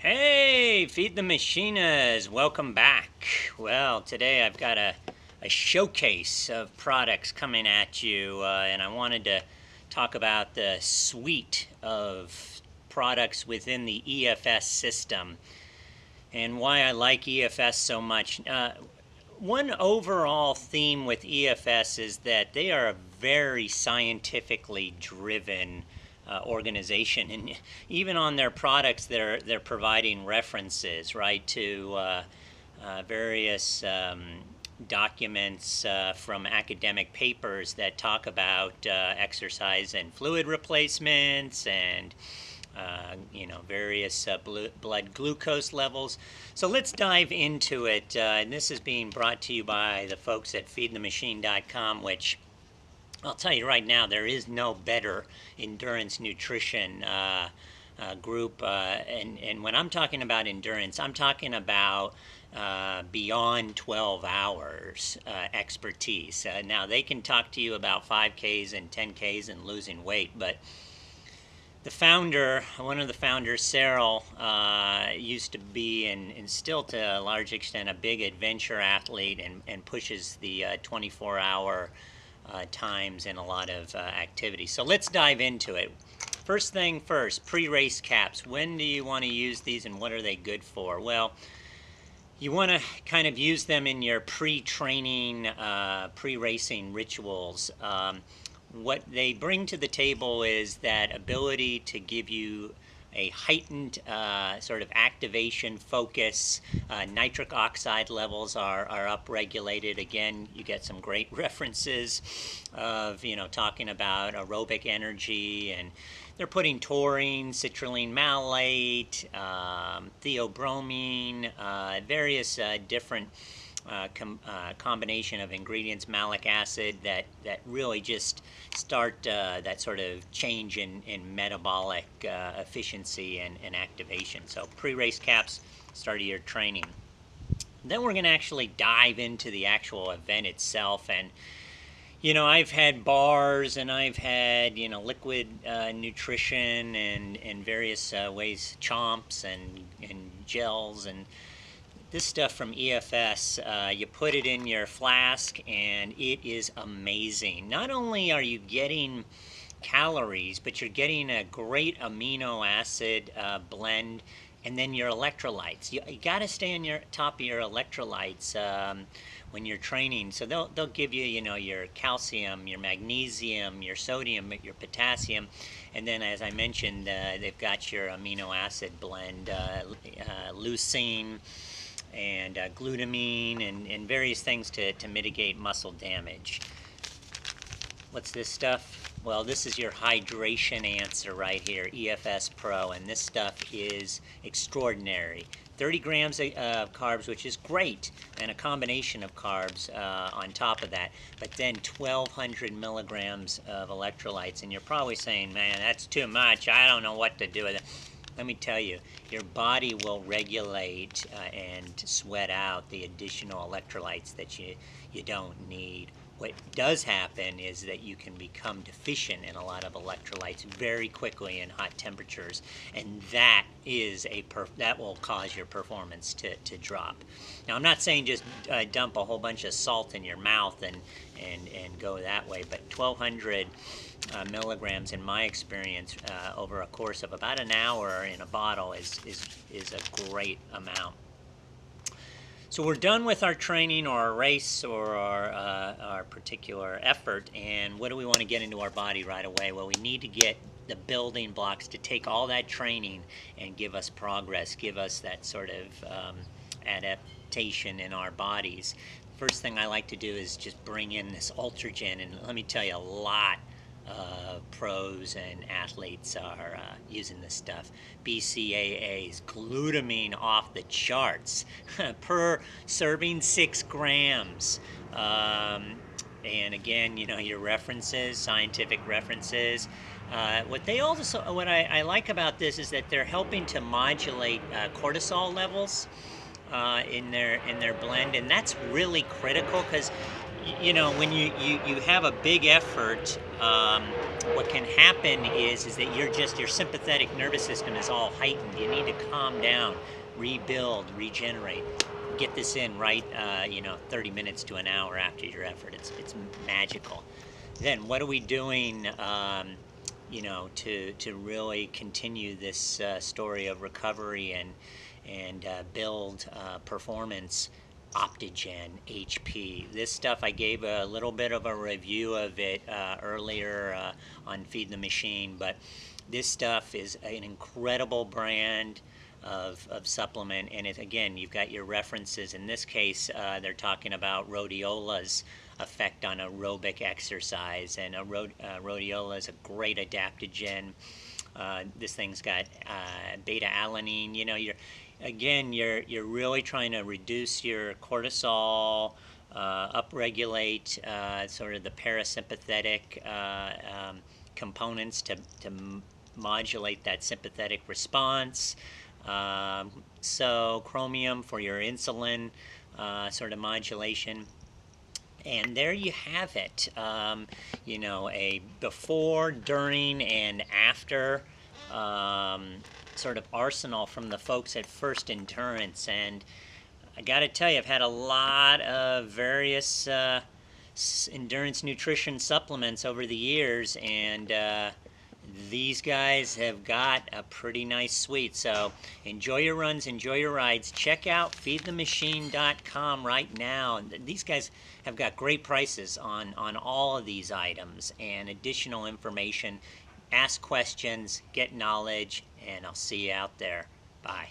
Hey, Feed the Machinas, welcome back. Well, today I've got a showcase of products coming at you, and I wanted to talk about the suite of products within the EFS system and why I like EFS so much. One overall theme with EFS is that they are a very scientifically driven organization, and even on their products, they're providing references, right, to various documents from academic papers that talk about exercise and fluid replacements and various blood glucose levels. So let's dive into it. And this is being brought to you by the folks at feedthemachine.com, which I'll tell you right now, there is no better endurance nutrition group. And when I'm talking about endurance, I'm talking about beyond 12 hours expertise. Now, they can talk to you about 5Ks and 10Ks and losing weight, but the founder, one of the founders, Cyril, used to be and still to a large extent a big adventure athlete and pushes the 24-hour times in a lot of activity. So let's dive into it. First thing first, pre-race caps. When do you want to use these and what are they good for? Well, you want to kind of use them in your pre-training, pre-racing rituals. What they bring to the table is that ability to give you a heightened sort of activation focus. Nitric oxide levels are upregulated. Again, you get some great references of, talking about aerobic energy, and they're putting taurine, citrulline malate, theobromine, various different combination of ingredients, malic acid, that really just start that sort of change in metabolic efficiency and activation. So pre-race caps, start of your training. Then we're going to actually dive into the actual event itself. And I've had bars and I've had liquid nutrition and various ways, chomps and gels, and this stuff from EFS, you put it in your flask and it is amazing. Not only are you getting calories, but you're getting a great amino acid blend, and then your electrolytes. You got to stay on your top of your electrolytes when you're training. So they'll give you, your calcium, your magnesium, your sodium, your potassium, and then, as I mentioned, they've got your amino acid blend, leucine, and glutamine, and various things to mitigate muscle damage. What's this stuff? Well, this is your hydration answer right here, EFS Pro, and this stuff is extraordinary. 30 grams of carbs, which is great, and a combination of carbs on top of that, but then 1,200 milligrams of electrolytes, and you're probably saying, man, that's too much, I don't know what to do with it. Let me tell you, your body will regulate and sweat out the additional electrolytes that you don't need. What does happen is that you can become deficient in a lot of electrolytes very quickly in hot temperatures, and that is that will cause your performance to drop. Now, I'm not saying just dump a whole bunch of salt in your mouth and go that way, but 1,200 milligrams, in my experience, over a course of about an hour in a bottle is a great amount. So we're done with our training or our race or our particular effort, and what do we want to get into our body right away? Well, we need to get the building blocks to take all that training and give us progress, give us that sort of adaptation in our bodies. First thing I like to do is just bring in this Ultragen, and let me tell you, a lot pros and athletes are using this stuff. BCAAs, glutamine off the charts, per serving 6 grams. And again, your references, scientific references. What I like about this is that they're helping to modulate cortisol levels in their blend, and that's really critical because when you have a big effort, what can happen is that your sympathetic nervous system is all heightened. You need to calm down, rebuild, regenerate. Get this in right, 30 minutes to an hour after your effort. It's magical. Then what are we doing, to really continue this story of recovery and build performance? Optigen HP. This stuff, I gave a little bit of a review of it earlier on Feed the Machine, but this stuff is an incredible brand of supplement, and again, you've got your references. In this case, they're talking about rhodiola's effect on aerobic exercise, and rhodiola is a great adaptogen. This thing's got beta-alanine. You're really trying to reduce your cortisol, upregulate sort of the parasympathetic components to modulate that sympathetic response. So chromium for your insulin sort of modulation. And there you have it, a before, during, and after sort of arsenal from the folks at First Endurance. And I got to tell you, I've had a lot of various endurance nutrition supplements over the years, and these guys have got a pretty nice suite. So enjoy your runs, enjoy your rides. Check out feedthemachine.com right now. These guys have got great prices on all of these items and additional information. Ask questions, get knowledge, and I'll see you out there. Bye.